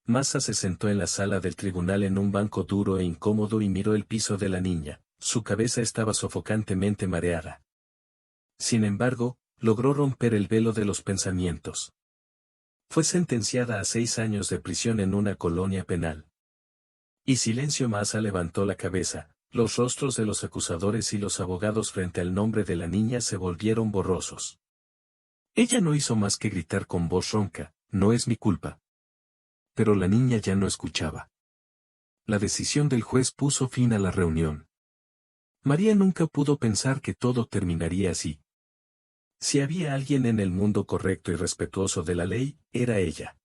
Masa se sentó en la sala del tribunal en un banco duro e incómodo y miró el piso de la niña. Su cabeza estaba sofocantemente mareada. Sin embargo, logró romper el velo de los pensamientos. Fue sentenciada a 6 años de prisión en una colonia penal. Y silencio. Masa levantó la cabeza. Los rostros de los acusadores y los abogados frente al nombre de la niña se volvieron borrosos. Ella no hizo más que gritar con voz ronca: no es mi culpa. Pero la niña ya no escuchaba. La decisión del juez puso fin a la reunión. María nunca pudo pensar que todo terminaría así. Si había alguien en el mundo correcto y respetuoso de la ley, era ella.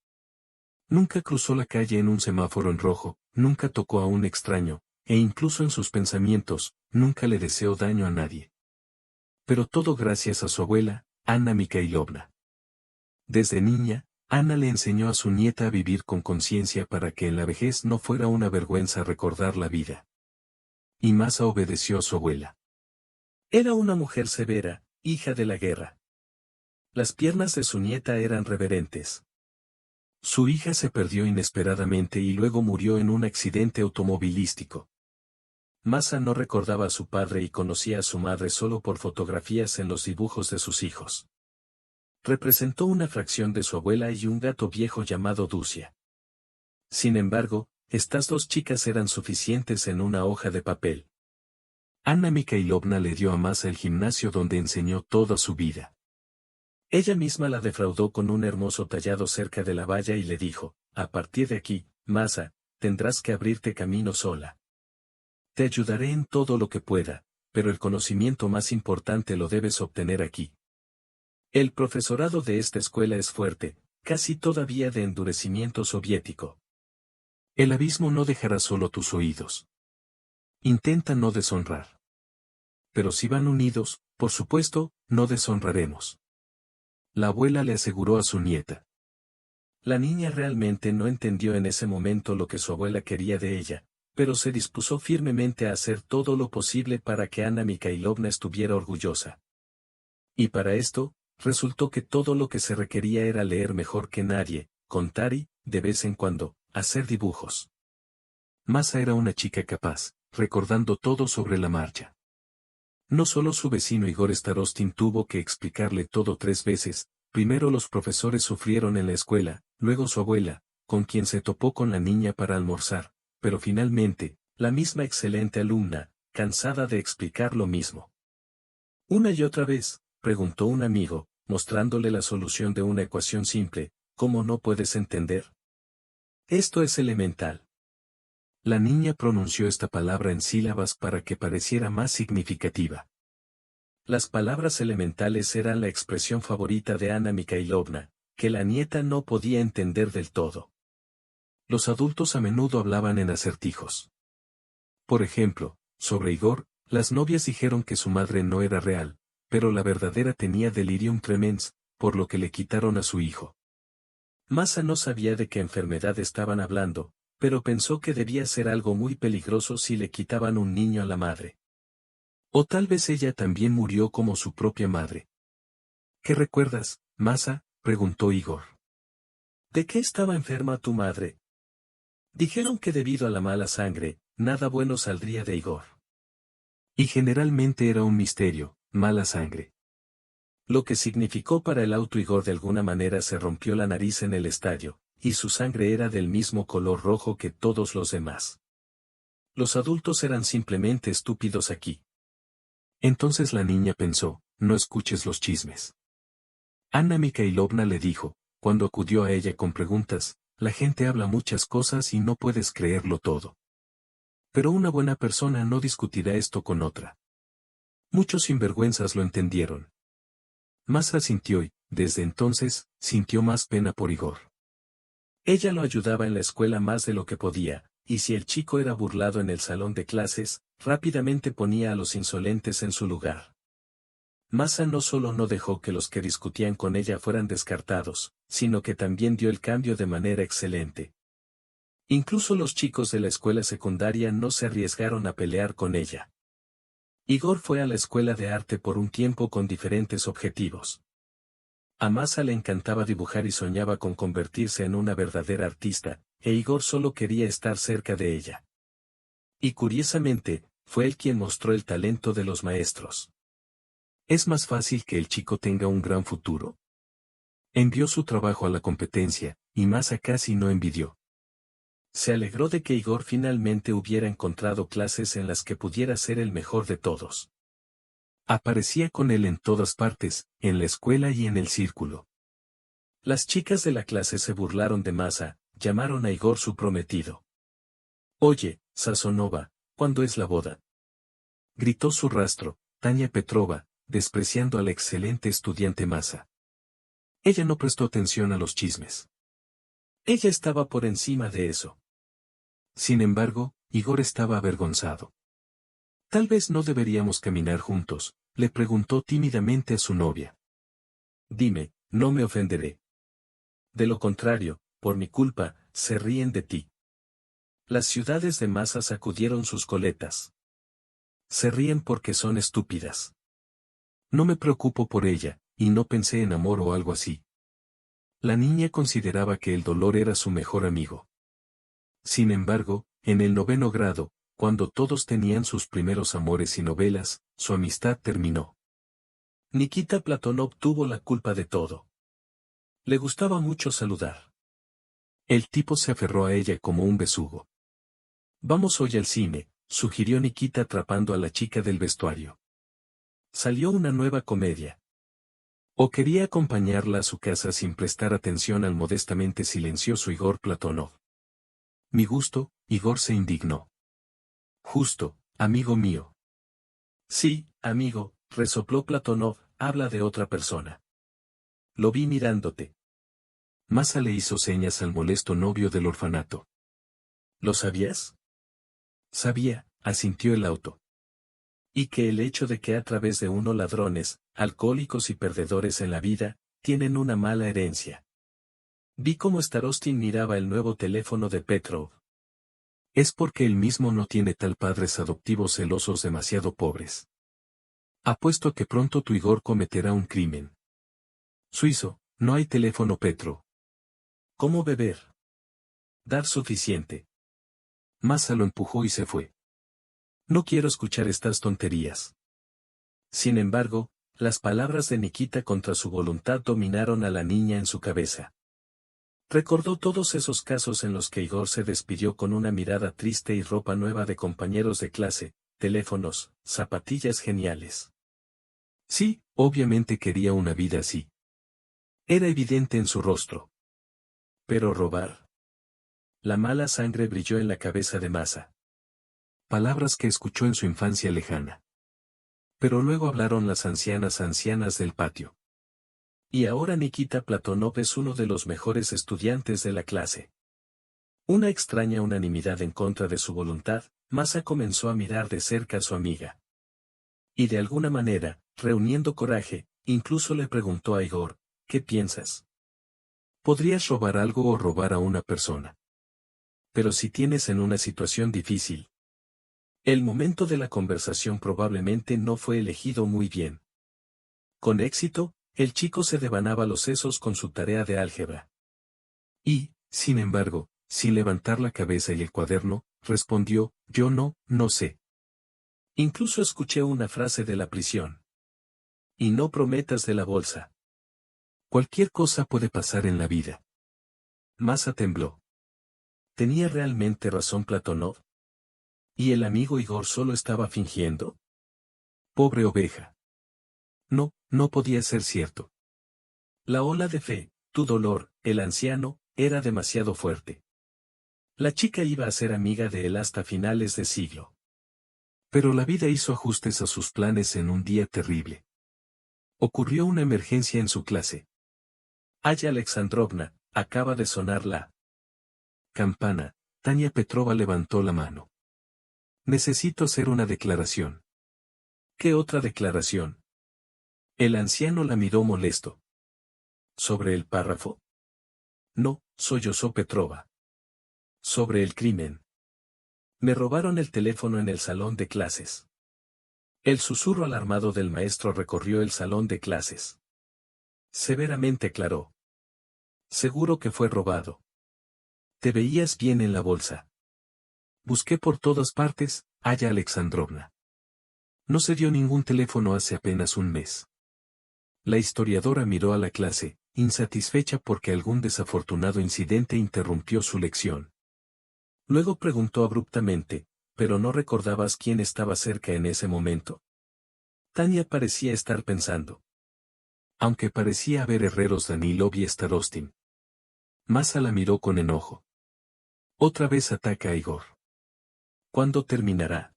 Nunca cruzó la calle en un semáforo en rojo, nunca tocó a un extraño, e incluso en sus pensamientos, nunca le deseó daño a nadie. Pero todo gracias a su abuela, Anna Mikhailovna. Desde niña, Ana le enseñó a su nieta a vivir con conciencia para que en la vejez no fuera una vergüenza recordar la vida. Y Masa obedeció a su abuela. Era una mujer severa, hija de la guerra. Las piernas de su nieta eran reverentes. Su hija se perdió inesperadamente y luego murió en un accidente automovilístico. Masa no recordaba a su padre y conocía a su madre solo por fotografías en los dibujos de sus hijos. Representó una fracción de su abuela y un gato viejo llamado Ducia. Sin embargo, estas dos chicas eran suficientes en una hoja de papel. Anna Mikhailovna le dio a Masa el gimnasio donde enseñó toda su vida. Ella misma la defraudó con un hermoso tallado cerca de la valla y le dijo: a partir de aquí, Masa, tendrás que abrirte camino sola. Te ayudaré en todo lo que pueda, pero el conocimiento más importante lo debes obtener aquí. El profesorado de esta escuela es fuerte, casi todavía de endurecimiento soviético. El abismo no dejará solo tus oídos. Intenta no deshonrar. Pero si van unidos, por supuesto, no deshonraremos. La abuela le aseguró a su nieta. La niña realmente no entendió en ese momento lo que su abuela quería de ella, pero se dispuso firmemente a hacer todo lo posible para que Anna Mikhailovna estuviera orgullosa. Y para esto, resultó que todo lo que se requería era leer mejor que nadie, contar y, de vez en cuando, hacer dibujos. Masa era una chica capaz, recordando todo sobre la marcha. No solo su vecino Igor Starostin tuvo que explicarle todo 3 veces, primero los profesores sufrieron en la escuela, luego su abuela, con quien se topó con la niña para almorzar, pero finalmente, la misma excelente alumna, cansada de explicar lo mismo. Una y otra vez, preguntó un amigo, mostrándole la solución de una ecuación simple: ¿cómo no puedes entender? Esto es elemental. La niña pronunció esta palabra en sílabas para que pareciera más significativa. Las palabras elementales eran la expresión favorita de Anna Mikhailovna, que la nieta no podía entender del todo. Los adultos a menudo hablaban en acertijos. Por ejemplo, sobre Igor, las novias dijeron que su madre no era real, pero la verdadera tenía delirium tremens, por lo que le quitaron a su hijo. Masa no sabía de qué enfermedad estaban hablando, pero pensó que debía ser algo muy peligroso si le quitaban un niño a la madre. O tal vez ella también murió como su propia madre. ¿Qué recuerdas, Masa?, preguntó Igor. ¿De qué estaba enferma tu madre? Dijeron que debido a la mala sangre, nada bueno saldría de Igor. Y generalmente era un misterio, mala sangre. Lo que significó para el auto Igor: de alguna manera se rompió la nariz en el estadio, y su sangre era del mismo color rojo que todos los demás. Los adultos eran simplemente estúpidos aquí. Entonces la niña pensó: no escuches los chismes. Anna Mikhailovna le dijo, cuando acudió a ella con preguntas: la gente habla muchas cosas y no puedes creerlo todo. Pero una buena persona no discutirá esto con otra. Muchos sinvergüenzas lo entendieron. Masa sintió y, desde entonces, sintió más pena por Igor. Ella lo ayudaba en la escuela más de lo que podía, y si el chico era burlado en el salón de clases, rápidamente ponía a los insolentes en su lugar. Masa no solo no dejó que los que discutían con ella fueran descartados, sino que también dio el cambio de manera excelente. Incluso los chicos de la escuela secundaria no se arriesgaron a pelear con ella. Igor fue a la escuela de arte por un tiempo con diferentes objetivos. A Masa le encantaba dibujar y soñaba con convertirse en una verdadera artista, e Igor solo quería estar cerca de ella. Y curiosamente, fue él quien mostró el talento de los maestros. ¿Es más fácil que el chico tenga un gran futuro? Envió su trabajo a la competencia, y Masa casi no envidió. Se alegró de que Igor finalmente hubiera encontrado clases en las que pudiera ser el mejor de todos. Aparecía con él en todas partes, en la escuela y en el círculo. Las chicas de la clase se burlaron de Masa, llamaron a Igor su prometido. «Oye, Sazonova, ¿cuándo es la boda?», gritó su rastro, Tania Petrova, despreciando al excelente estudiante Masa. Ella no prestó atención a los chismes. Ella estaba por encima de eso. Sin embargo, Igor estaba avergonzado. «Tal vez no deberíamos caminar juntos», le preguntó tímidamente a su novia. «Dime, no me ofenderé. De lo contrario, por mi culpa, se ríen de ti». Las ciudades de Masa sacudieron sus coletas. Se ríen porque son estúpidas. No me preocupo por ella, y no pensé en amor o algo así. La niña consideraba que el dolor era su mejor amigo. Sin embargo, en el 9º grado, cuando todos tenían sus primeros amores y novelas, su amistad terminó. Nikita Platonov tuvo la culpa de todo. Le gustaba mucho saludar. El tipo se aferró a ella como un besugo. «Vamos hoy al cine», sugirió Nikita atrapando a la chica del vestuario. Salió una nueva comedia. O quería acompañarla a su casa sin prestar atención al modestamente silencioso Igor Platonov. «Mi gusto», Igor se indignó. «Justo, amigo mío». «Sí, amigo», resopló Platonov, «habla de otra persona». «Lo vi mirándote». Masa le hizo señas al molesto novio del orfanato. «¿Lo sabías?». «Sabía», asintió el auto. «Y que el hecho de que a través de uno ladrones, alcohólicos y perdedores en la vida, tienen una mala herencia». Vi cómo Starostin miraba el nuevo teléfono de Petrov. «Es porque él mismo no tiene tal padres adoptivos celosos demasiado pobres. Apuesto a que pronto tu Igor cometerá un crimen». «Suizo, no hay teléfono Petro». «¿Cómo beber?». «Dar suficiente». Masa lo empujó y se fue. «No quiero escuchar estas tonterías». Sin embargo, las palabras de Nikita contra su voluntad dominaron a la niña en su cabeza. Recordó todos esos casos en los que Igor se despidió con una mirada triste y ropa nueva de compañeros de clase, teléfonos, zapatillas geniales. Sí, obviamente quería una vida así. Era evidente en su rostro. Pero robar. La mala sangre brilló en la cabeza de Masa. Palabras que escuchó en su infancia lejana. Pero luego hablaron las ancianas del patio. Y ahora Nikita Platonov es uno de los mejores estudiantes de la clase. Una extraña unanimidad en contra de su voluntad, Masa comenzó a mirar de cerca a su amiga. Y de alguna manera, reuniendo coraje, incluso le preguntó a Igor, «¿Qué piensas? ¿Podrías robar algo o robar a una persona? Pero si tienes en una situación difícil». El momento de la conversación probablemente no fue elegido muy bien. Con éxito, el chico se devanaba los sesos con su tarea de álgebra. Y, sin embargo, sin levantar la cabeza y el cuaderno, respondió, «Yo no sé». Incluso escuché una frase de la prisión. «Y no prometas de la bolsa». Cualquier cosa puede pasar en la vida. Masa tembló. ¿Tenía realmente razón Platonov? ¿Y el amigo Igor solo estaba fingiendo? Pobre oveja. No podía ser cierto. La ola de fe, tu dolor, el anciano, era demasiado fuerte. La chica iba a ser amiga de él hasta finales de siglo. Pero la vida hizo ajustes a sus planes en un día terrible. Ocurrió una emergencia en su clase. Aya Alexandrovna, acaba de sonar la campana. Tania Petrova levantó la mano. «Necesito hacer una declaración». «¿Qué otra declaración?». El anciano la miró molesto. «¿Sobre el párrafo?». «No», sollozó Petrova. «Sobre el crimen. Me robaron el teléfono en el salón de clases». El susurro alarmado del maestro recorrió el salón de clases. Severamente aclaró. «Seguro que fue robado». Te veías bien en la bolsa. Busqué por todas partes, Aya Alexandrovna. No se dio ningún teléfono hace apenas un mes. La historiadora miró a la clase, insatisfecha porque algún desafortunado incidente interrumpió su lección. Luego preguntó abruptamente, ¿pero no recordabas quién estaba cerca en ese momento? Tania parecía estar pensando. Aunque parecía haber herreros Danilov y Starostin. Masa la miró con enojo. Otra vez ataca a Igor. ¿Cuándo terminará?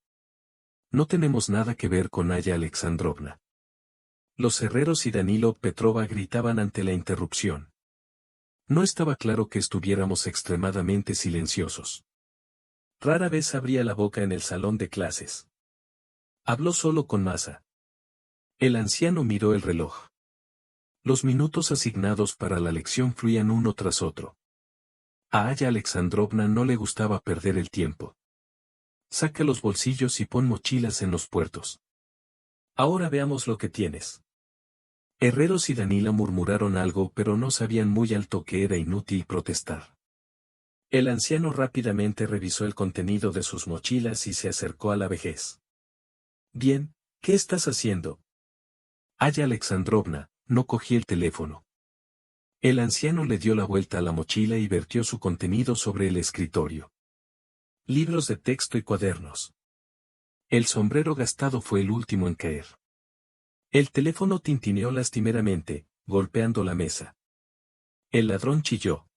No tenemos nada que ver con Aya Alexandrovna. Los herreros y Danilo Petrova gritaban ante la interrupción. No estaba claro que estuviéramos extremadamente silenciosos. Rara vez abría la boca en el salón de clases. Habló solo con Masa. El anciano miró el reloj. Los minutos asignados para la lección fluían uno tras otro. A Aya Alexandrovna no le gustaba perder el tiempo. Saca los bolsillos y pon mochilas en los puertos. Ahora veamos lo que tienes. Herreros y Danila murmuraron algo pero no sabían muy alto que era inútil protestar. El anciano rápidamente revisó el contenido de sus mochilas y se acercó a la vejez. Bien, ¿qué estás haciendo? Aya Alexandrovna, no cogí el teléfono. El anciano le dio la vuelta a la mochila y vertió su contenido sobre el escritorio. Libros de texto y cuadernos. El sombrero gastado fue el último en caer. El teléfono tintineó lastimeramente, golpeando la mesa. El ladrón chilló.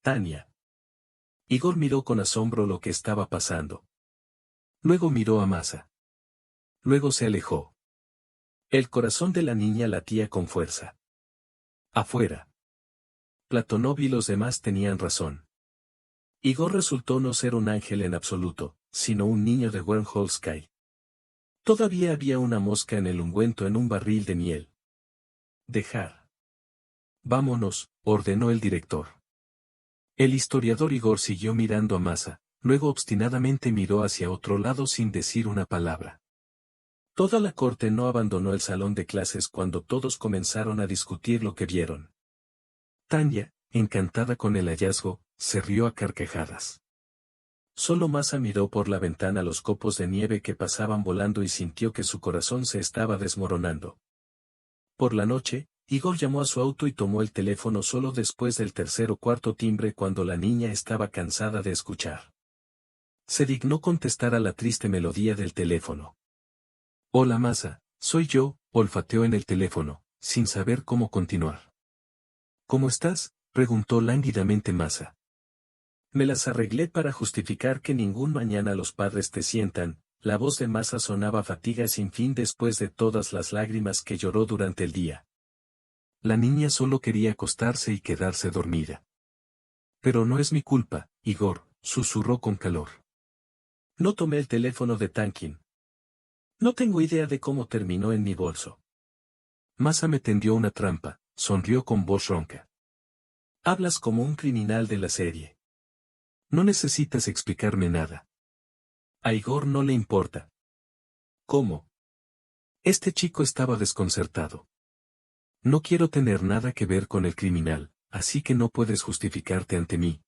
Tania. Igor miró con asombro lo que estaba pasando. Luego miró a Masa. Luego se alejó. El corazón de la niña latía con fuerza. Afuera. Platonov y los demás tenían razón. Igor resultó no ser un ángel en absoluto, sino un niño de Wernholzkai. Todavía había una mosca en el ungüento en un barril de miel. Dejar. Vámonos, ordenó el director. El historiador Igor siguió mirando a Masa, luego obstinadamente miró hacia otro lado sin decir una palabra. Toda la corte no abandonó el salón de clases cuando todos comenzaron a discutir lo que vieron. Tanya, encantada con el hallazgo, se rió a carcajadas. Solo Masa miró por la ventana los copos de nieve que pasaban volando y sintió que su corazón se estaba desmoronando. Por la noche, Igor llamó a su auto y tomó el teléfono solo después del tercer o cuarto timbre cuando la niña estaba cansada de escuchar. Se dignó contestar a la triste melodía del teléfono. Hola Masa, soy yo, olfateó en el teléfono, sin saber cómo continuar. ¿Cómo estás? Preguntó lánguidamente Masa. Me las arreglé para justificar que ningún mañana los padres te sientan. La voz de Masa sonaba fatiga sin fin después de todas las lágrimas que lloró durante el día. La niña solo quería acostarse y quedarse dormida. Pero no es mi culpa, Igor, susurró con calor. No tomé el teléfono de Tankin. No tengo idea de cómo terminó en mi bolso. Masa me tendió una trampa, sonrió con voz ronca. Hablas como un criminal de la serie. No necesitas explicarme nada. A Igor no le importa. ¿Cómo? Este chico estaba desconcertado. No quiero tener nada que ver con el criminal, así que no puedes justificarte ante mí.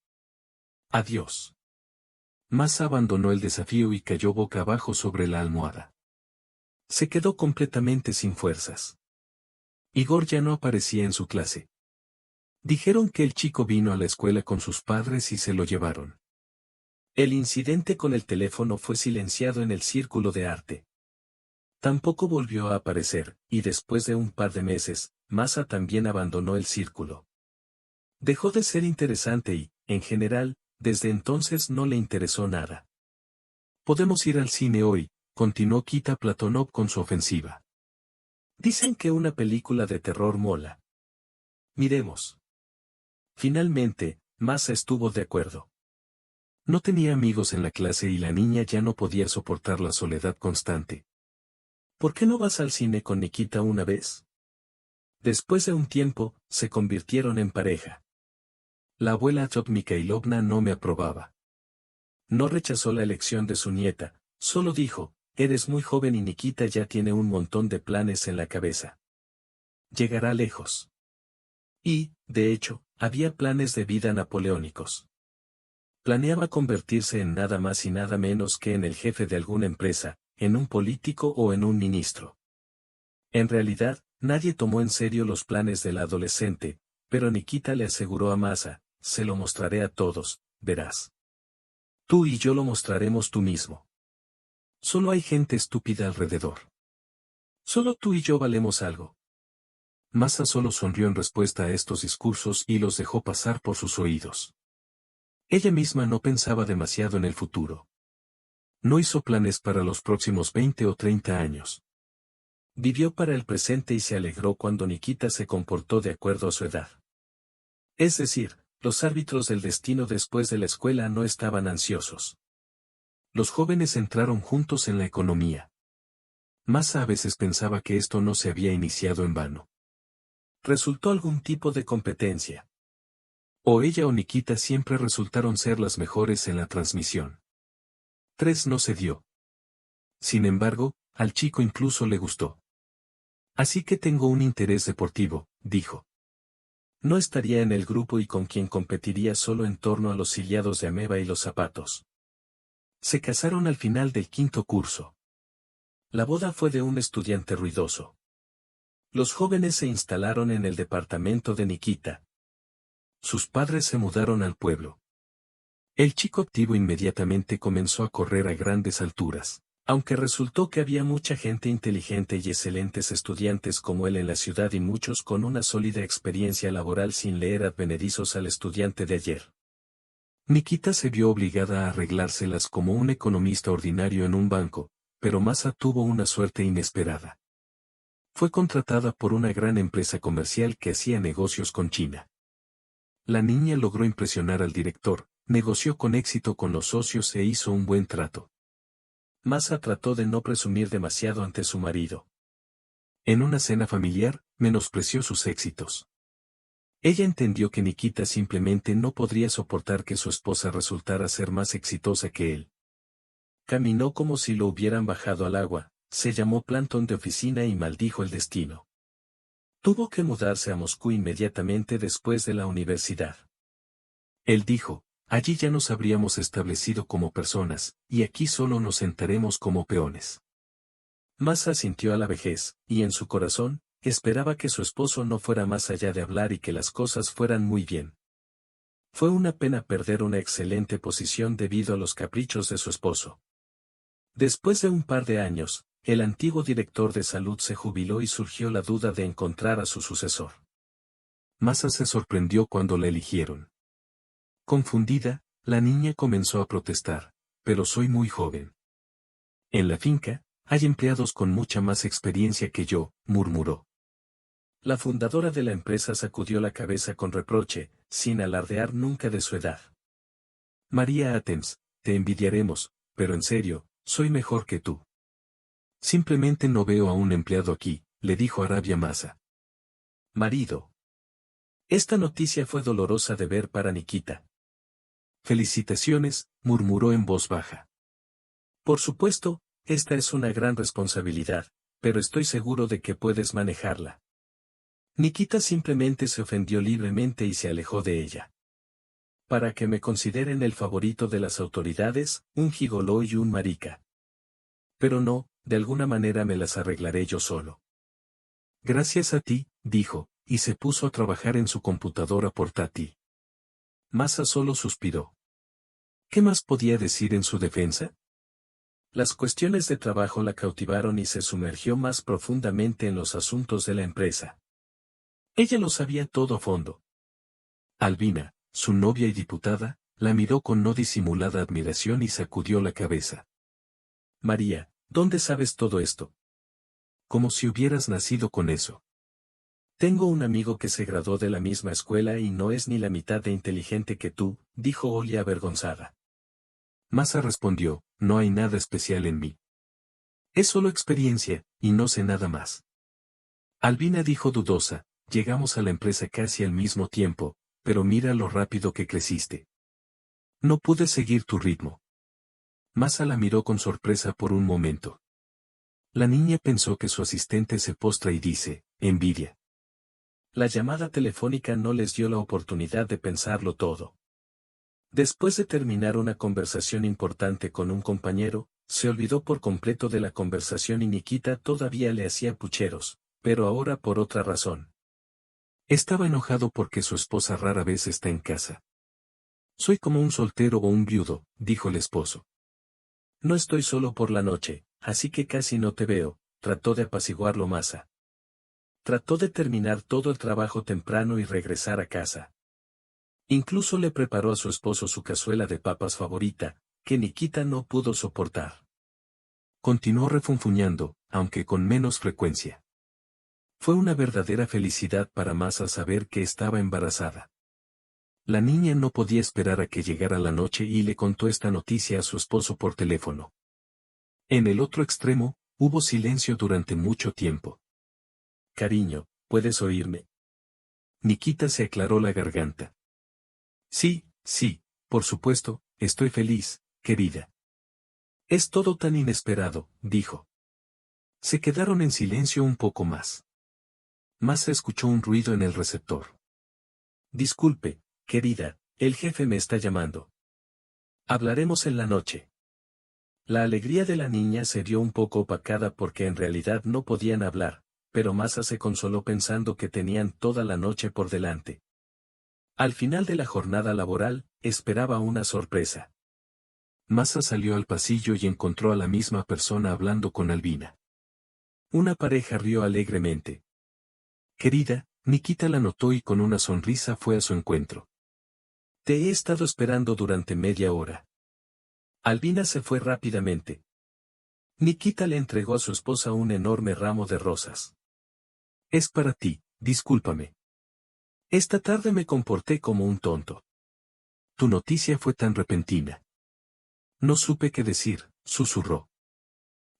Adiós. Masa abandonó el desafío y cayó boca abajo sobre la almohada. Se quedó completamente sin fuerzas. Igor ya no aparecía en su clase. Dijeron que el chico vino a la escuela con sus padres y se lo llevaron. El incidente con el teléfono fue silenciado en el círculo de arte. Tampoco volvió a aparecer, y después de un par de meses, Masa también abandonó el círculo. Dejó de ser interesante y, en general, desde entonces no le interesó nada. Podemos ir al cine hoy, continuó Kita Platonov con su ofensiva. Dicen que una película de terror mola. Miremos. Finalmente, Masa estuvo de acuerdo. No tenía amigos en la clase y la niña ya no podía soportar la soledad constante. ¿Por qué no vas al cine con Nikita una vez? Después de un tiempo, se convirtieron en pareja. La abuela Chot Mikhailovna no me aprobaba. No rechazó la elección de su nieta, solo dijo, eres muy joven y Nikita ya tiene un montón de planes en la cabeza. Llegará lejos. Y, de hecho, había planes de vida napoleónicos. Planeaba convertirse en nada más y nada menos que en el jefe de alguna empresa, en un político o en un ministro. En realidad, nadie tomó en serio los planes del adolescente, pero Nikita le aseguró a Masa, se lo mostraré a todos, verás. Tú y yo lo mostraremos tú mismo. Solo hay gente estúpida alrededor. Solo tú y yo valemos algo. Masa solo sonrió en respuesta a estos discursos y los dejó pasar por sus oídos. Ella misma no pensaba demasiado en el futuro. No hizo planes para los próximos 20 o 30 años. Vivió para el presente y se alegró cuando Nikita se comportó de acuerdo a su edad. Es decir, los árbitros del destino después de la escuela no estaban ansiosos. Los jóvenes entraron juntos en la economía. Masa a veces pensaba que esto no se había iniciado en vano. Resultó algún tipo de competencia. O ella o Nikita siempre resultaron ser las mejores en la transmisión. 3 no se dio. Sin embargo, al chico incluso le gustó. Así que tengo un interés deportivo, dijo. No estaría en el grupo y con quien competiría solo en torno a los ciliados de ameba y los zapatos. Se casaron al final del 5º curso. La boda fue de un estudiante ruidoso. Los jóvenes se instalaron en el departamento de Nikita. Sus padres se mudaron al pueblo. El chico activo inmediatamente comenzó a correr a grandes alturas, aunque resultó que había mucha gente inteligente y excelentes estudiantes como él en la ciudad y muchos con una sólida experiencia laboral sin leer advenedizos al estudiante de ayer. Nikita se vio obligada a arreglárselas como un economista ordinario en un banco, pero Masa tuvo una suerte inesperada. Fue contratada por una gran empresa comercial que hacía negocios con China. La niña logró impresionar al director, negoció con éxito con los socios e hizo un buen trato. Masa trató de no presumir demasiado ante su marido. En una cena familiar, menospreció sus éxitos. Ella entendió que Nikita simplemente no podría soportar que su esposa resultara ser más exitosa que él. Caminó como si lo hubieran bajado al agua, se llamó plantón de oficina y maldijo el destino. Tuvo que mudarse a Moscú inmediatamente después de la universidad. Él dijo, allí ya nos habríamos establecido como personas, y aquí solo nos sentaremos como peones. Masa sintió a la vejez, y en su corazón, esperaba que su esposo no fuera más allá de hablar y que las cosas fueran muy bien. Fue una pena perder una excelente posición debido a los caprichos de su esposo. Después de un par de años, el antiguo director de salud se jubiló y surgió la duda de encontrar a su sucesor. Masa se sorprendió cuando la eligieron. Confundida, la niña comenzó a protestar, pero soy muy joven. En la finca, hay empleados con mucha más experiencia que yo, murmuró. La fundadora de la empresa sacudió la cabeza con reproche, sin alardear nunca de su edad. María Atems, te envidiaremos, pero en serio, soy mejor que tú. Simplemente no veo a un empleado aquí, le dijo Arabia Masa. Marido. Esta noticia fue dolorosa de ver para Nikita. Felicitaciones, murmuró en voz baja. Por supuesto, esta es una gran responsabilidad, pero estoy seguro de que puedes manejarla. Nikita simplemente se ofendió libremente y se alejó de ella. Para que me consideren el favorito de las autoridades, un gigoló y un marica. Pero no, de alguna manera me las arreglaré yo solo. Gracias a ti, dijo, y se puso a trabajar en su computadora portátil. Masa solo suspiró. ¿Qué más podía decir en su defensa? Las cuestiones de trabajo la cautivaron y se sumergió más profundamente en los asuntos de la empresa. Ella lo sabía todo a fondo. Albina, su novia y diputada, la miró con no disimulada admiración y sacudió la cabeza. María, ¿dónde sabes todo esto? Como si hubieras nacido con eso. Tengo un amigo que se graduó de la misma escuela y no es ni la mitad de inteligente que tú, dijo Olia avergonzada. Masa respondió, no hay nada especial en mí. Es solo experiencia, y no sé nada más. Albina dijo dudosa, llegamos a la empresa casi al mismo tiempo, pero mira lo rápido que creciste. No pude seguir tu ritmo. Masa la miró con sorpresa por un momento. La niña pensó que su asistente se postra y dice, envidia. La llamada telefónica no les dio la oportunidad de pensarlo todo. Después de terminar una conversación importante con un compañero, se olvidó por completo de la conversación y Nikita todavía le hacía pucheros, pero ahora por otra razón. Estaba enojado porque su esposa rara vez está en casa. Soy como un soltero o un viudo, dijo el esposo. No estoy solo por la noche, así que casi no te veo, trató de apaciguarlo Masa. Trató de terminar todo el trabajo temprano y regresar a casa. Incluso le preparó a su esposo su cazuela de papas favorita, que Nikita no pudo soportar. Continuó refunfuñando, aunque con menos frecuencia. Fue una verdadera felicidad para Masa saber que estaba embarazada. La niña no podía esperar a que llegara la noche y le contó esta noticia a su esposo por teléfono. En el otro extremo, hubo silencio durante mucho tiempo. Cariño, ¿puedes oírme? Nikita se aclaró la garganta. Sí, sí, por supuesto, estoy feliz, querida. Es todo tan inesperado, dijo. Se quedaron en silencio un poco más. Masa escuchó un ruido en el receptor. Disculpe, querida, el jefe me está llamando. Hablaremos en la noche. La alegría de la niña se vio un poco opacada porque en realidad no podían hablar, pero Masa se consoló pensando que tenían toda la noche por delante. Al final de la jornada laboral, esperaba una sorpresa. Masa salió al pasillo y encontró a la misma persona hablando con Albina. Una pareja rió alegremente. Querida, Nikita la notó y con una sonrisa fue a su encuentro. Te he estado esperando durante media hora. Albina se fue rápidamente. Nikita le entregó a su esposa un enorme ramo de rosas. Es para ti, discúlpame. Esta tarde me comporté como un tonto. Tu noticia fue tan repentina. No supe qué decir, susurró.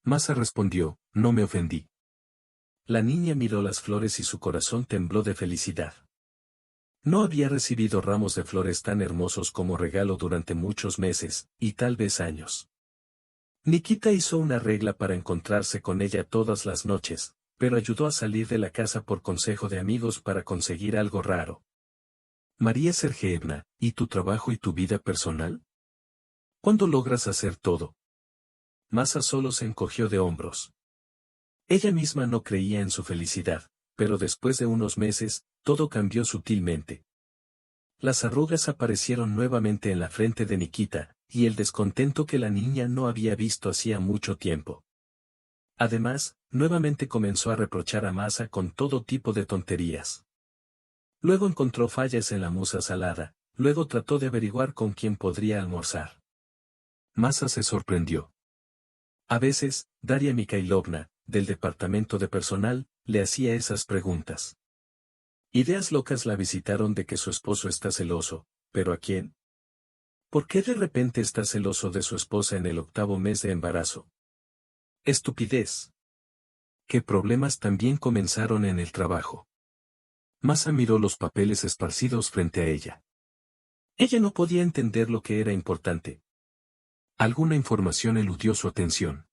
Masa respondió, no me ofendí. La niña miró las flores y su corazón tembló de felicidad. No había recibido ramos de flores tan hermosos como regalo durante muchos meses, y tal vez años. Nikita hizo una regla para encontrarse con ella todas las noches, pero ayudó a salir de la casa por consejo de amigos para conseguir algo raro. María Sergeevna, ¿y tu trabajo y tu vida personal? ¿Cuándo logras hacer todo? Masa solo se encogió de hombros. Ella misma no creía en su felicidad, pero después de unos meses, todo cambió sutilmente. Las arrugas aparecieron nuevamente en la frente de Nikita, y el descontento que la niña no había visto hacía mucho tiempo. Además, nuevamente comenzó a reprochar a Masa con todo tipo de tonterías. Luego encontró fallas en la musa salada, luego trató de averiguar con quién podría almorzar. Masa se sorprendió. A veces, Daria Mikhailovna, del departamento de personal, le hacía esas preguntas. Ideas locas la visitaron de que su esposo está celoso, ¿pero a quién? ¿Por qué de repente está celoso de su esposa en el 8º mes de embarazo? Estupidez. ¿Qué problemas también comenzaron en el trabajo? Masa miró los papeles esparcidos frente a ella. Ella no podía entender lo que era importante. Alguna información eludió su atención.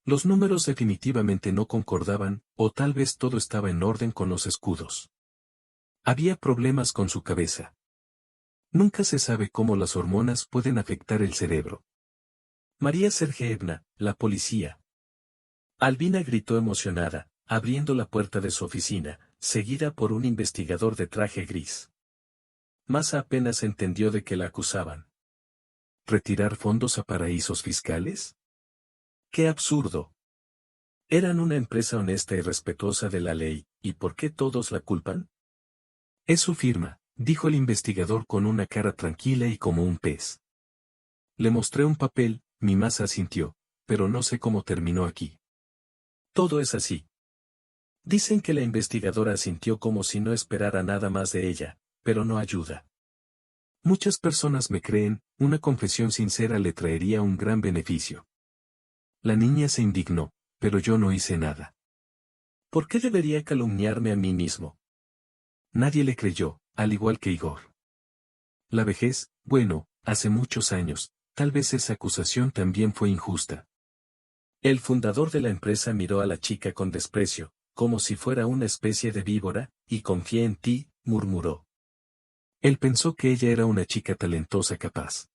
Los números definitivamente no concordaban, o tal vez todo estaba en orden con los escudos. Había problemas con su cabeza. Nunca se sabe cómo las hormonas pueden afectar el cerebro. María Sergeevna, la policía. Albina gritó emocionada, abriendo la puerta de su oficina, seguida por un investigador de traje gris. Masa apenas entendió de qué la acusaban. ¿Retirar fondos a paraísos fiscales? ¡Qué absurdo! Eran una empresa honesta y respetuosa de la ley, ¿y por qué todos la culpan? Es su firma, dijo el investigador con una cara tranquila y como un pez. Le mostré un papel, mi Masa asintió, pero no sé cómo terminó aquí. Todo es así. Dicen que la investigadora asintió como si no esperara nada más de ella, pero no ayuda. Muchas personas me creen, una confesión sincera le traería un gran beneficio. La niña se indignó, pero yo no hice nada. ¿Por qué debería calumniarme a mí mismo? Nadie le creyó, al igual que Igor. La vejez, bueno, hace muchos años, tal vez esa acusación también fue injusta. El fundador de la empresa miró a la chica con desprecio, como si fuera una especie de víbora, y confié en ti, murmuró. Él pensó que ella era una chica talentosa capaz.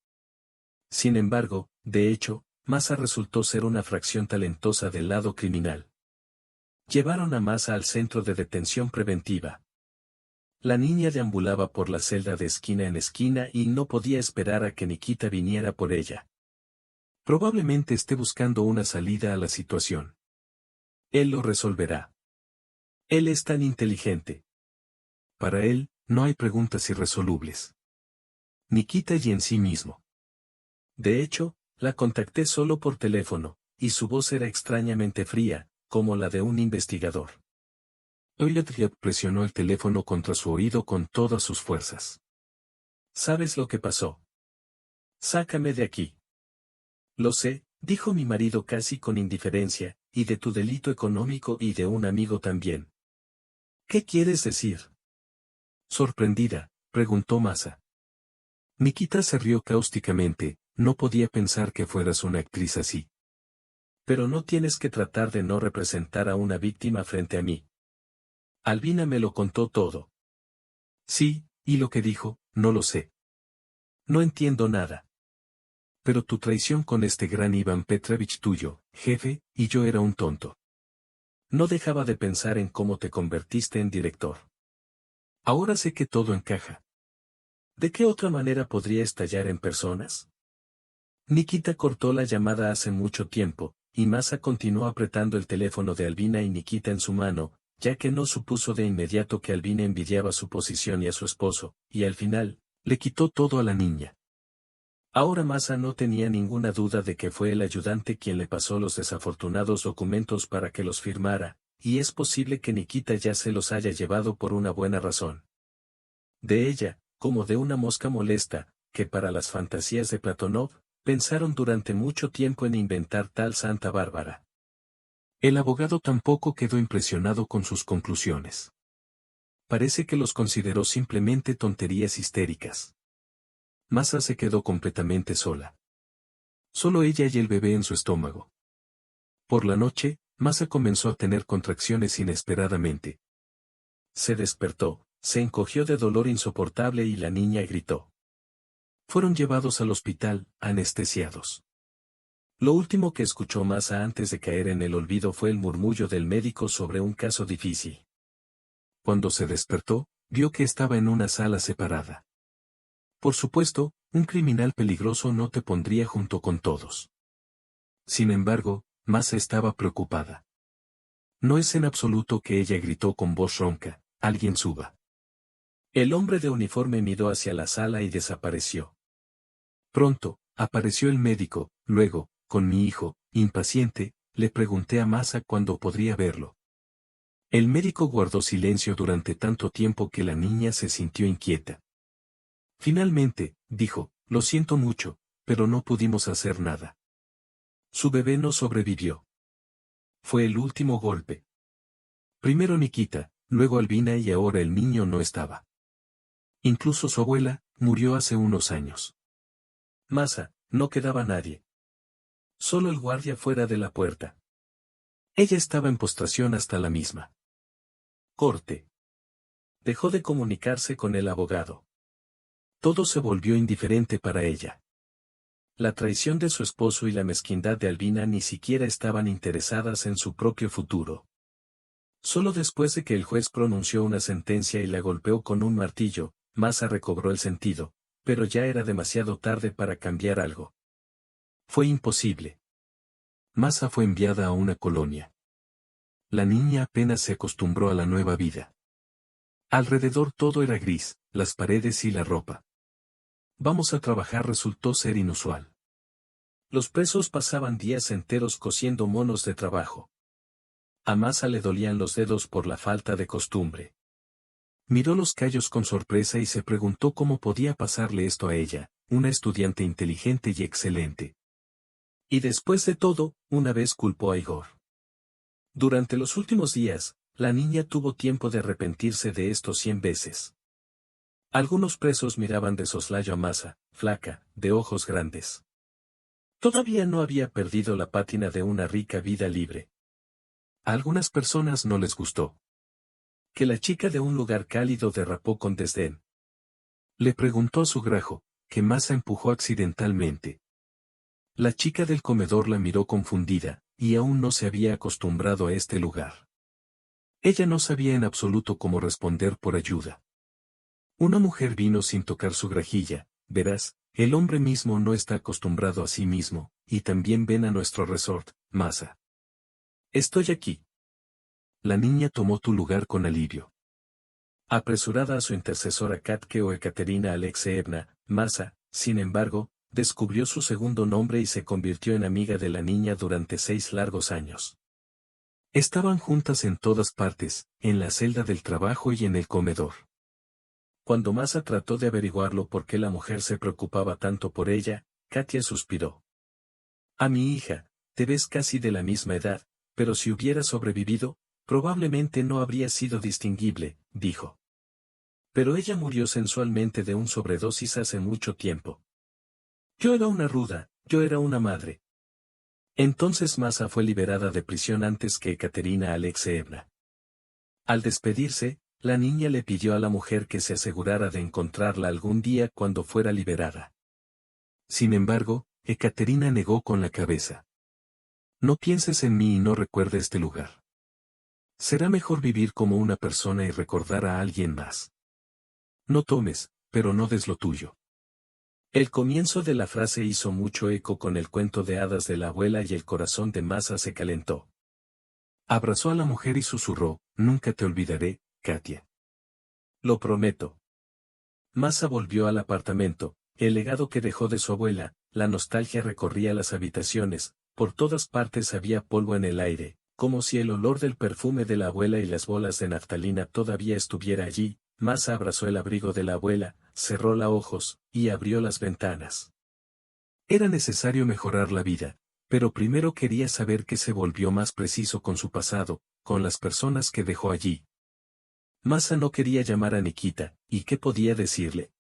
Sin embargo, de hecho, Masa resultó ser una fracción talentosa del lado criminal. Llevaron a Masa al centro de detención preventiva. La niña deambulaba por la celda de esquina en esquina y no podía esperar a que Nikita viniera por ella. Probablemente esté buscando una salida a la situación. Él lo resolverá. Él es tan inteligente. Para él, no hay preguntas irresolubles. Nikita y en sí mismo. De hecho, la contacté solo por teléfono, y su voz era extrañamente fría, como la de un investigador. Elliot presionó el teléfono contra su oído con todas sus fuerzas. ¿Sabes lo que pasó? Sácame de aquí. Lo sé, dijo mi marido casi con indiferencia, y de tu delito económico y de un amigo también. ¿Qué quieres decir? Sorprendida, preguntó Masa. Nikita se rió cáusticamente, no podía pensar que fueras una actriz así. Pero no tienes que tratar de no representar a una víctima frente a mí. Albina me lo contó todo. Sí, y lo que dijo, no lo sé. No entiendo nada. Pero tu traición con este gran Iván Petrovich tuyo, jefe, y yo era un tonto. No dejaba de pensar en cómo te convertiste en director. Ahora sé que todo encaja. ¿De qué otra manera podría estallar en personas? Nikita cortó la llamada hace mucho tiempo, y Masa continuó apretando el teléfono de Albina y Nikita en su mano, ya que no supuso de inmediato que Albina envidiaba su posición y a su esposo, y al final, le quitó todo a la niña. Ahora Masa no tenía ninguna duda de que fue el ayudante quien le pasó los desafortunados documentos para que los firmara, y es posible que Nikita ya se los haya llevado por una buena razón. De ella, como de una mosca molesta, que para las fantasías de Platonov, pensaron durante mucho tiempo en inventar tal Santa Bárbara. El abogado tampoco quedó impresionado con sus conclusiones. Parece que los consideró simplemente tonterías histéricas. Masa se quedó completamente sola. Solo ella y el bebé en su estómago. Por la noche, Masa comenzó a tener contracciones inesperadamente. Se despertó, se encogió de dolor insoportable y la niña gritó. Fueron llevados al hospital, anestesiados. Lo último que escuchó Masa antes de caer en el olvido fue el murmullo del médico sobre un caso difícil. Cuando se despertó, vio que estaba en una sala separada. Por supuesto, un criminal peligroso no te pondría junto con todos. Sin embargo, Masa estaba preocupada. No es en absoluto que ella gritó con voz ronca, alguien suba. El hombre de uniforme miró hacia la sala y desapareció. Pronto, apareció el médico, luego, con mi hijo, impaciente, le pregunté a Masa cuándo podría verlo. El médico guardó silencio durante tanto tiempo que la niña se sintió inquieta. Finalmente, dijo, lo siento mucho, pero no pudimos hacer nada. Su bebé no sobrevivió. Fue el último golpe. Primero Nikita, luego Albina y ahora el niño no estaba. Incluso su abuela, murió hace unos años. Masa, no quedaba nadie. Solo el guardia fuera de la puerta. Ella estaba en postración hasta la misma. Corte. Dejó de comunicarse con el abogado. Todo se volvió indiferente para ella. La traición de su esposo y la mezquindad de Albina ni siquiera estaban interesadas en su propio futuro. Solo después de que el juez pronunció una sentencia y la golpeó con un martillo, Masa recobró el sentido, pero ya era demasiado tarde para cambiar algo. Fue imposible. Masa fue enviada a una colonia. La niña apenas se acostumbró a la nueva vida. Alrededor todo era gris, las paredes y la ropa. Vamos a trabajar resultó ser inusual. Los presos pasaban días enteros cosiendo monos de trabajo. A Masa le dolían los dedos por la falta de costumbre. Miró los callos con sorpresa y se preguntó cómo podía pasarle esto a ella, una estudiante inteligente y excelente. Y después de todo, una vez culpó a Igor. Durante los últimos días, la niña tuvo tiempo de arrepentirse de esto 100 veces. Algunos presos miraban de soslayo a Masa, flaca, de ojos grandes. Todavía no había perdido la pátina de una rica vida libre. A algunas personas no les gustó. Que la chica de un lugar cálido derrapó con desdén. Le preguntó a su grajo, que Masa empujó accidentalmente. La chica del comedor la miró confundida, y aún no se había acostumbrado a este lugar. Ella no sabía en absoluto cómo responder por ayuda. Una mujer vino sin tocar su grajilla, verás, el hombre mismo no está acostumbrado a sí mismo, y también ven a nuestro resort, Masa. Estoy aquí. La niña tomó tu lugar con alivio. Apresurada a su intercesora Katke o Ekaterina Alexeevna, Masa, sin embargo, descubrió su segundo nombre y se convirtió en amiga de la niña durante 6 largos años. Estaban juntas en todas partes, en la celda del trabajo y en el comedor. Cuando Masa trató de averiguarlo por qué la mujer se preocupaba tanto por ella, Katia suspiró. A mi hija, te ves casi de la misma edad, pero si hubiera sobrevivido, probablemente no habría sido distinguible, dijo. Pero ella murió sensualmente de un sobredosis hace mucho tiempo. Yo era una ruda, yo era una madre. Entonces Masa fue liberada de prisión antes que Ekaterina Alexeevna. Al despedirse, la niña le pidió a la mujer que se asegurara de encontrarla algún día cuando fuera liberada. Sin embargo, Ekaterina negó con la cabeza. No pienses en mí y no recuerde este lugar. Será mejor vivir como una persona y recordar a alguien más. No tomes, pero no des lo tuyo. El comienzo de la frase hizo mucho eco con el cuento de hadas de la abuela y el corazón de Masa se calentó. Abrazó a la mujer y susurró, nunca te olvidaré, Katia. Lo prometo. Masa volvió al apartamento, el legado que dejó de su abuela, la nostalgia recorría las habitaciones, por todas partes había polvo en el aire, como si el olor del perfume de la abuela y las bolas de naftalina todavía estuviera allí. Masa abrazó el abrigo de la abuela, cerró los ojos, y abrió las ventanas. Era necesario mejorar la vida, pero primero quería saber qué se volvió más preciso con su pasado, con las personas que dejó allí. Masa no quería llamar a Nikita, ¿y qué podía decirle?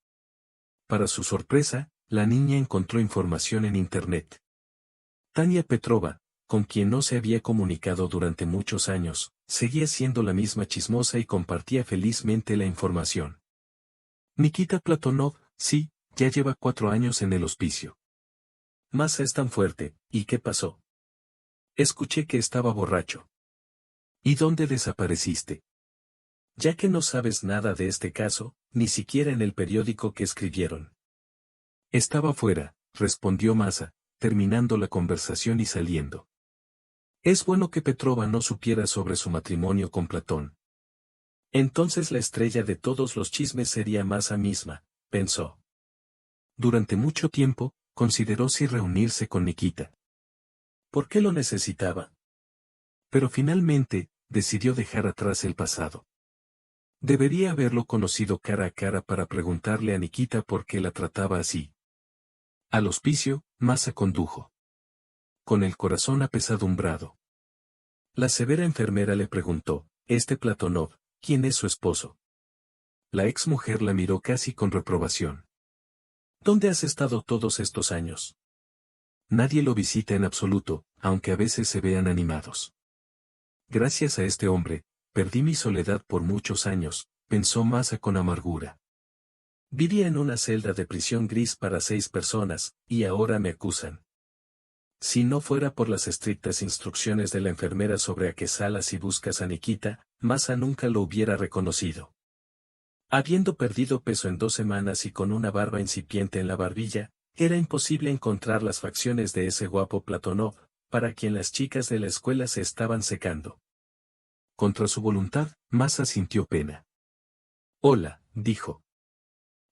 Para su sorpresa, la niña encontró información en Internet. Tania Petrova, con quien no se había comunicado durante muchos años, seguía siendo la misma chismosa y compartía felizmente la información. Nikita Platonov, sí, ya lleva 4 años en el hospicio. Masa es tan fuerte, ¿y qué pasó? Escuché que estaba borracho. ¿Y dónde desapareciste? Ya que no sabes nada de este caso, ni siquiera en el periódico que escribieron. Estaba fuera, respondió Masa, terminando la conversación y saliendo. Es bueno que Petrova no supiera sobre su matrimonio con Platón. Entonces la estrella de todos los chismes sería Masa misma, pensó. Durante mucho tiempo, consideró si reunirse con Nikita. ¿Por qué lo necesitaba? Pero finalmente, decidió dejar atrás el pasado. Debería haberlo conocido cara a cara para preguntarle a Nikita por qué la trataba así. Al hospicio, Masa condujo. Con el corazón apesadumbrado. La severa enfermera le preguntó, Platonov, ¿quién es su esposo? La exmujer la miró casi con reprobación. ¿Dónde has estado todos estos años? Nadie lo visita en absoluto, aunque a veces se vean animados. Gracias a este hombre, perdí mi soledad por muchos años, pensó Masa con amargura. Vivía en una celda de prisión gris para 6 personas, y ahora me acusan. Si no fuera por las estrictas instrucciones de la enfermera sobre a qué salas y buscas a Nikita, Masa nunca lo hubiera reconocido. Habiendo perdido peso en 2 semanas y con una barba incipiente en la barbilla, era imposible encontrar las facciones de ese guapo Platonov, para quien las chicas de la escuela se estaban secando. Contra su voluntad, Masa sintió pena. Hola, dijo.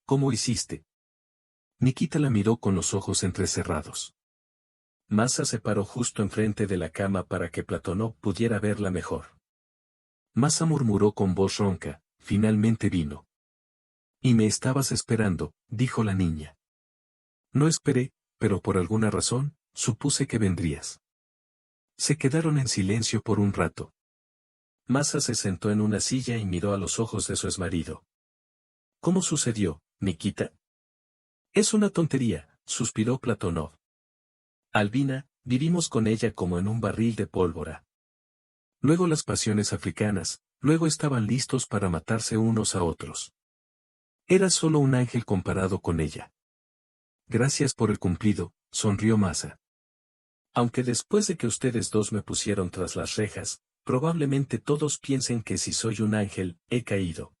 ¿Cómo hiciste? Nikita la miró con los ojos entrecerrados. Masa se paró justo enfrente de la cama para que Platonov pudiera verla mejor. Masa murmuró con voz ronca, finalmente vino. Y me estabas esperando, dijo la niña. No esperé, pero por alguna razón, supuse que vendrías. Se quedaron en silencio por un rato. Masa se sentó en una silla y miró a los ojos de su exmarido. ¿Cómo sucedió, Nikita? Es una tontería, suspiró Platonov. Albina, vivimos con ella como en un barril de pólvora. Luego las pasiones africanas, luego estaban listos para matarse unos a otros. Era solo un ángel comparado con ella. Gracias por el cumplido, sonrió Masa. Aunque después de que ustedes dos me pusieron tras las rejas, probablemente todos piensen que si soy un ángel, he caído.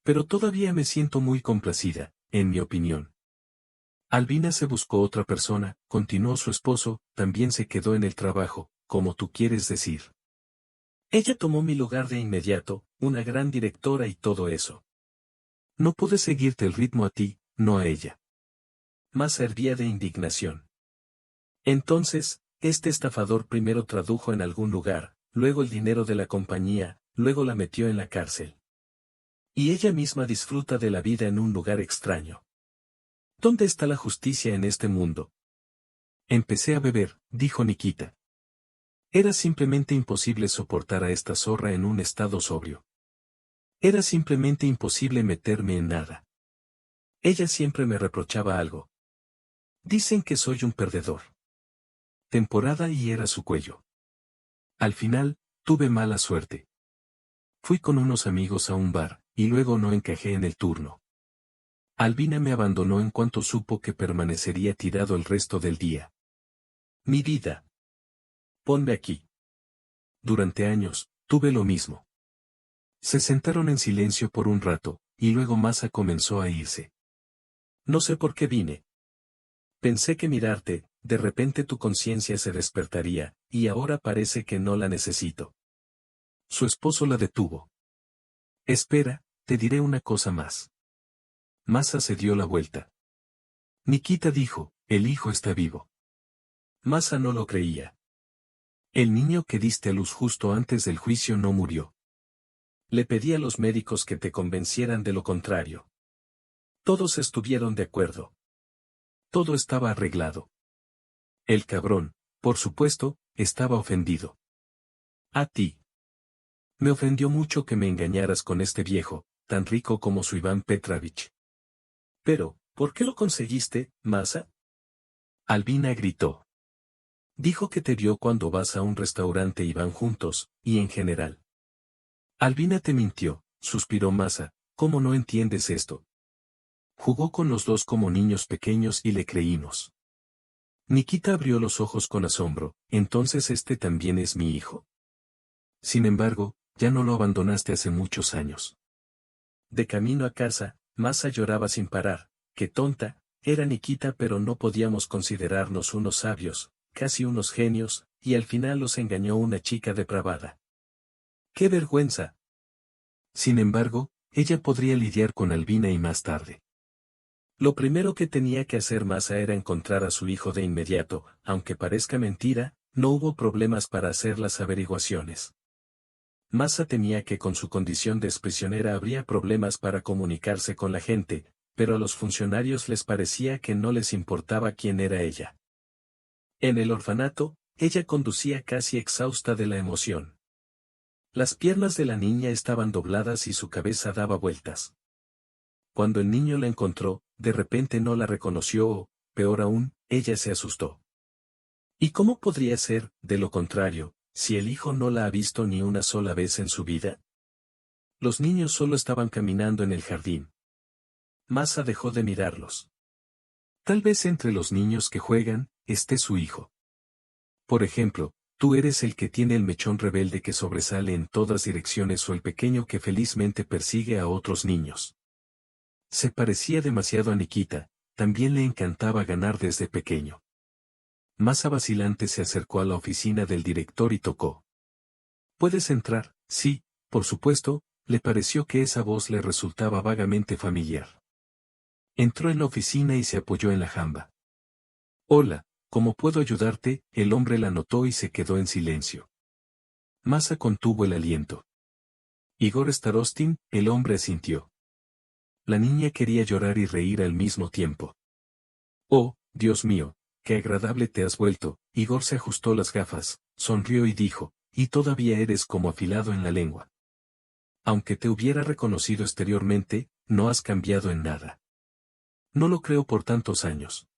Pero todavía me siento muy complacida, en mi opinión. Albina se buscó otra persona, continuó su esposo, también se quedó en el trabajo, como tú quieres decir. Ella tomó mi lugar de inmediato, una gran directora y todo eso. No pude seguirte el ritmo a ti, no a ella. Más hervía de indignación. Entonces, este estafador primero tradujo en algún lugar, luego el dinero de la compañía, luego la metió en la cárcel. Y ella misma disfruta de la vida en un lugar extraño. ¿Dónde está la justicia en este mundo? Empecé a beber, dijo Nikita. Era simplemente imposible soportar a esta zorra en un estado sobrio. Era simplemente imposible meterme en nada. Ella siempre me reprochaba algo. Dicen que soy un perdedor. Temporada y era su cuello. Al final, tuve mala suerte. Fui con unos amigos a un bar, y luego no encajé en el turno. Albina me abandonó en cuanto supo que permanecería tirado el resto del día. Mi vida. Ponme aquí. Durante años, tuve lo mismo. Se sentaron en silencio por un rato, y luego Masa comenzó a irse. No sé por qué vine. Pensé que mirarte, de repente tu conciencia se despertaría, y ahora parece que no la necesito. Su esposo la detuvo. Espera, te diré una cosa más. Masa se dio la vuelta. Nikita dijo, el hijo está vivo. Masa no lo creía. El niño que diste a luz justo antes del juicio no murió. Le pedí a los médicos que te convencieran de lo contrario. Todos estuvieron de acuerdo. Todo estaba arreglado. El cabrón, por supuesto, estaba ofendido. A ti. Me ofendió mucho que me engañaras con este viejo, tan rico como su Iván Petrovich. Pero, ¿por qué lo conseguiste, Masa? Albina gritó. Dijo que te vio cuando vas a un restaurante y van juntos, y en general. Albina te mintió, suspiró Masa, ¿cómo no entiendes esto? Jugó con los dos como niños pequeños y le creímos. Nikita abrió los ojos con asombro, entonces este también es mi hijo. Sin embargo, ya no lo abandonaste hace muchos años. De camino a casa, Masa lloraba sin parar, qué tonta, era Nikita pero no podíamos considerarnos unos sabios, casi unos genios, y al final los engañó una chica depravada. ¡Qué vergüenza! Sin embargo, ella podría lidiar con Albina y más tarde. Lo primero que tenía que hacer Masa era encontrar a su hijo de inmediato, aunque parezca mentira, no hubo problemas para hacer las averiguaciones. Masa temía que con su condición de exprisionera habría problemas para comunicarse con la gente, pero a los funcionarios les parecía que no les importaba quién era ella. En el orfanato, ella conducía casi exhausta de la emoción. Las piernas de la niña estaban dobladas y su cabeza daba vueltas. Cuando el niño la encontró, de repente no la reconoció o, peor aún, ella se asustó. ¿Y cómo podría ser, de lo contrario, si el hijo no la ha visto ni una sola vez en su vida? Los niños solo estaban caminando en el jardín. Masa dejó de mirarlos. Tal vez entre los niños que juegan, esté su hijo. Por ejemplo, tú eres el que tiene el mechón rebelde que sobresale en todas direcciones o el pequeño que felizmente persigue a otros niños. Se parecía demasiado a Nikita, también le encantaba ganar desde pequeño. Masa vacilante se acercó a la oficina del director y tocó. ¿Puedes entrar? Sí, por supuesto, le pareció que esa voz le resultaba vagamente familiar. Entró en la oficina y se apoyó en la jamba. Hola, ¿cómo puedo ayudarte? El hombre la notó y se quedó en silencio. Masa contuvo el aliento. Igor Starostin, el hombre asintió. La niña quería llorar y reír al mismo tiempo. Oh, Dios mío, qué agradable te has vuelto. Igor se ajustó las gafas, sonrió y dijo, y todavía eres como afilado en la lengua. Aunque te hubiera reconocido exteriormente, no has cambiado en nada. No lo creo por tantos años.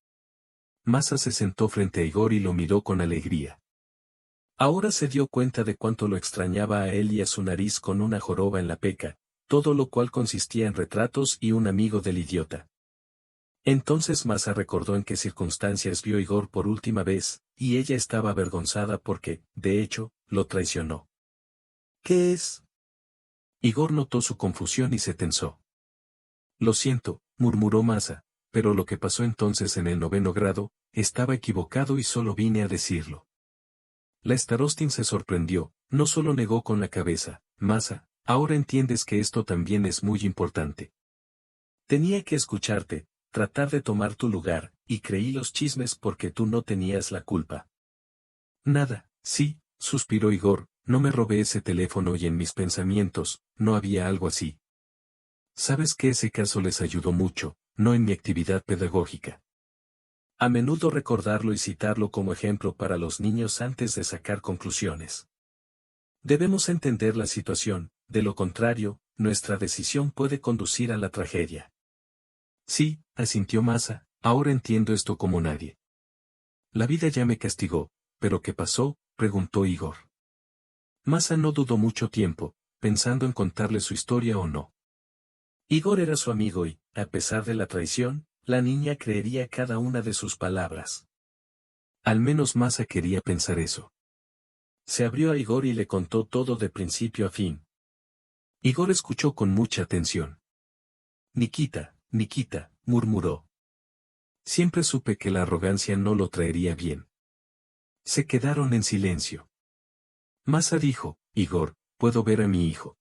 Masa se sentó frente a Igor y lo miró con alegría. Ahora se dio cuenta de cuánto lo extrañaba a él y a su nariz con una joroba en la peca, todo lo cual consistía en retratos y un amigo del idiota. Entonces Masa recordó en qué circunstancias vio a Igor por última vez, y ella estaba avergonzada porque, de hecho, lo traicionó. ¿Qué es? Igor notó su confusión y se tensó. Lo siento, murmuró Masa, pero lo que pasó entonces en el 9º grado, estaba equivocado y solo vine a decirlo. La Starostin se sorprendió, no solo negó con la cabeza, Masa, ahora entiendes que esto también es muy importante. Tenía que escucharte, tratar de tomar tu lugar, y creí los chismes porque tú no tenías la culpa. Nada, sí, suspiró Igor, no me robé ese teléfono y en mis pensamientos, no había algo así. Sabes que ese caso les ayudó mucho, no en mi actividad pedagógica. A menudo recordarlo y citarlo como ejemplo para los niños antes de sacar conclusiones. Debemos entender la situación, de lo contrario, nuestra decisión puede conducir a la tragedia. Sí, asintió Masa, ahora entiendo esto como nadie. La vida ya me castigó, ¿pero qué pasó?, preguntó Igor. Masa no dudó mucho tiempo, pensando en contarle su historia o no. Igor era su amigo y, a pesar de la traición, la niña creería cada una de sus palabras. Al menos Masa quería pensar eso. Se abrió a Igor y le contó todo de principio a fin. Igor escuchó con mucha atención. Nikita, murmuró. Siempre supe que la arrogancia no lo traería bien. Se quedaron en silencio. Masa dijo, Igor, puedo ver a mi hijo.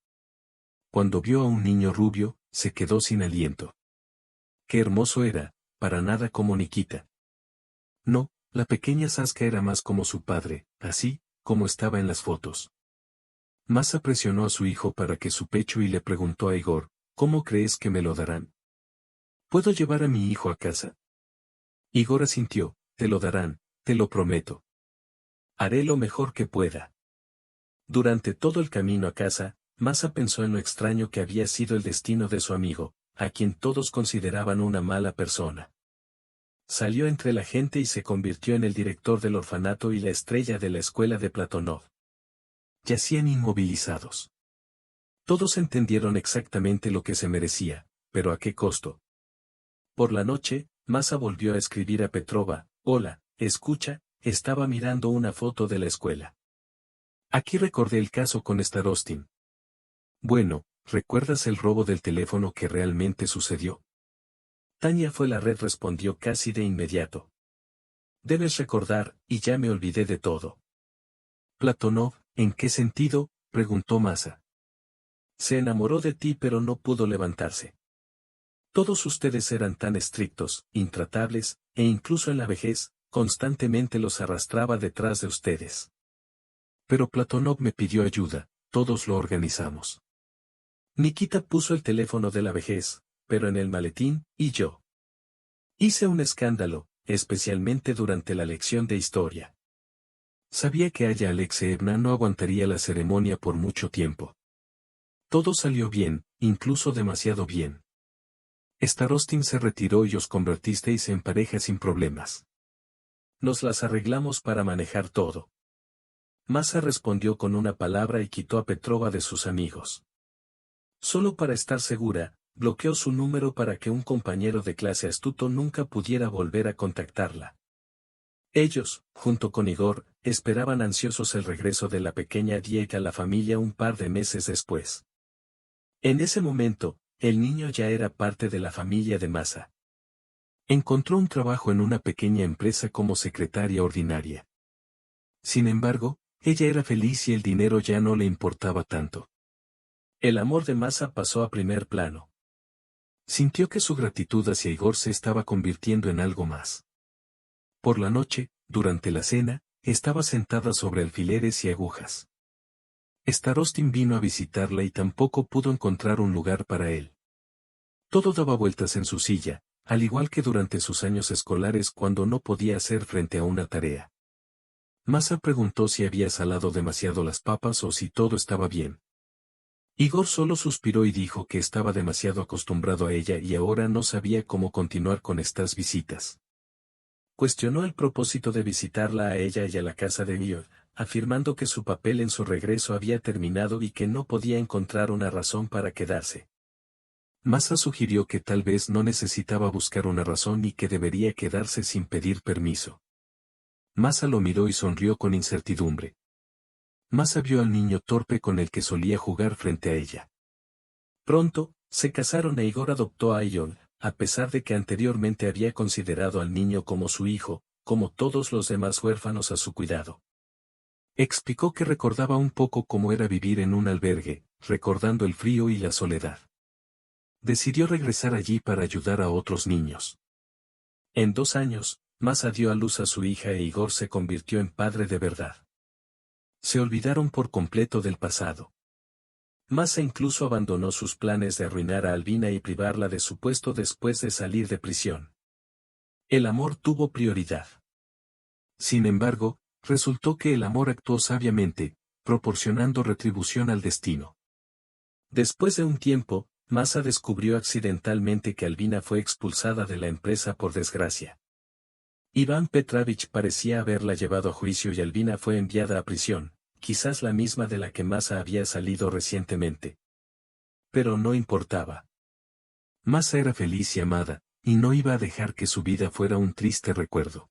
Cuando vio a un niño rubio, se quedó sin aliento. Qué hermoso era, para nada como Nikita. No, la pequeña Saska era más como su padre, así, como estaba en las fotos. Masa presionó a su hijo para que su pecho y le preguntó a Igor, ¿cómo crees que me lo darán? ¿Puedo llevar a mi hijo a casa? Igor asintió, te lo darán, te lo prometo. Haré lo mejor que pueda. Durante todo el camino a casa, Masa pensó en lo extraño que había sido el destino de su amigo, a quien todos consideraban una mala persona. Salió entre la gente y se convirtió en el director del orfanato y la estrella de la escuela de Platonov. Yacían inmovilizados. Todos entendieron exactamente lo que se merecía, pero ¿a qué costo? Por la noche, Masa volvió a escribir a Petrova, hola, escucha, estaba mirando una foto de la escuela. Aquí recordé el caso con Starostin. Bueno, ¿recuerdas el robo del teléfono que realmente sucedió? Tania fue la red respondió casi de inmediato. Debes recordar, y ya me olvidé de todo. Platonov, ¿en qué sentido?, preguntó Masa. Se enamoró de ti pero no pudo levantarse. Todos ustedes eran tan estrictos, intratables, e incluso en la vejez, constantemente los arrastraba detrás de ustedes. Pero Platonov me pidió ayuda, todos lo organizamos. Nikita puso el teléfono de la vejez, pero en el maletín, y yo. Hice un escándalo, especialmente durante la lección de historia. Sabía que Aya Alexeevna no aguantaría la ceremonia por mucho tiempo. Todo salió bien, incluso demasiado bien. Starostin se retiró y os convertisteis en pareja sin problemas. Nos las arreglamos para manejar todo. Masa respondió con una palabra y quitó a Petrova de sus amigos. Solo para estar segura, bloqueó su número para que un compañero de clase astuto nunca pudiera volver a contactarla. Ellos, junto con Igor, esperaban ansiosos el regreso de la pequeña Diega a la familia un par de meses después. En ese momento, el niño ya era parte de la familia de Masa. Encontró un trabajo en una pequeña empresa como secretaria ordinaria. Sin embargo, ella era feliz y el dinero ya no le importaba tanto. El amor de Masa pasó a primer plano. Sintió que su gratitud hacia Igor se estaba convirtiendo en algo más. Por la noche, durante la cena, estaba sentada sobre alfileres y agujas. Starostin vino a visitarla y tampoco pudo encontrar un lugar para él. Todo daba vueltas en su silla, al igual que durante sus años escolares cuando no podía hacer frente a una tarea. Masa preguntó si había salado demasiado las papas o si todo estaba bien. Igor solo suspiró y dijo que estaba demasiado acostumbrado a ella y ahora no sabía cómo continuar con estas visitas. Cuestionó el propósito de visitarla a ella y a la casa de Igor, afirmando que su papel en su regreso había terminado y que no podía encontrar una razón para quedarse. Masa sugirió que tal vez no necesitaba buscar una razón y que debería quedarse sin pedir permiso. Masa lo miró y sonrió con incertidumbre. Masa vio al niño torpe con el que solía jugar frente a ella. Pronto, se casaron e Igor adoptó a Aion, a pesar de que anteriormente había considerado al niño como su hijo, como todos los demás huérfanos a su cuidado. Explicó que recordaba un poco cómo era vivir en un albergue, recordando el frío y la soledad. Decidió regresar allí para ayudar a otros niños. En 2 años, Masa dio a luz a su hija e Igor se convirtió en padre de verdad. Se olvidaron por completo del pasado. Masa incluso abandonó sus planes de arruinar a Albina y privarla de su puesto después de salir de prisión. El amor tuvo prioridad. Sin embargo, resultó que el amor actuó sabiamente, proporcionando retribución al destino. Después de un tiempo, Masa descubrió accidentalmente que Albina fue expulsada de la empresa por desgracia. Iván Petrovich parecía haberla llevado a juicio y Albina fue enviada a prisión, quizás la misma de la que Masa había salido recientemente. Pero no importaba. Masa era feliz y amada, y no iba a dejar que su vida fuera un triste recuerdo.